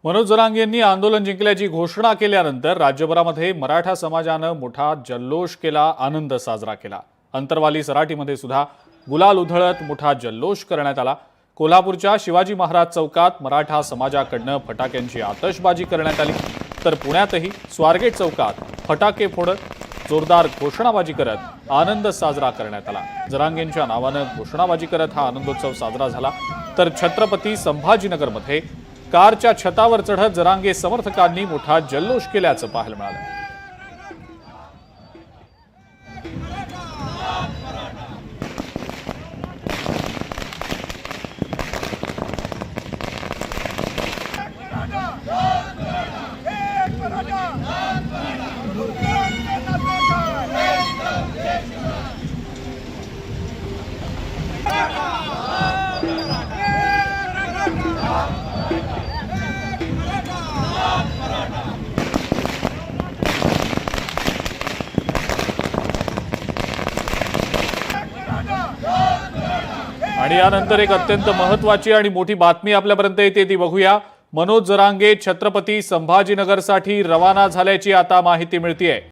मनोज जरांगे यांनी आंदोलन जिंकल्याची घोषणा केल्यानंतर राज्यभरामध्ये मराठा समाजानं मोठा जल्लोष केला, आनंद साजरा केला। अंतरवाली सराटीमध्ये सुद्धा गुलाल उधळत मोठा जल्लोष करण्यात आला। कोल्हापूरच्या शिवाजी महाराज चौकात मराठा समाजाकडून फटाक्यांची आतषबाजी करण्यात आली, तर पुण्यातही स्वारगेट चौकात फटाके फोडत जोरदार घोषणाबाजी करत आनंद साजरा करण्यात आला। जरांगेंच्या नावानं घोषणाबाजी करत हा आनंदोत्सव साजरा झाला। तर छत्रपती संभाजीनगरमध्ये कारच्या छतावर चढत जरांगे समर्थकांनी मोठा जल्लोष केल्याचं पाहायला मिळालं। आणि यानंतर एक अत्यंत महत्त्वाची आणि मोठी बातमी आपल्यापर्यंत येते, ती बघूया। मनोज जरांगे छत्रपती संभाजीनगरसाठी रवाना झाल्याची आता माहिती मिळतेय।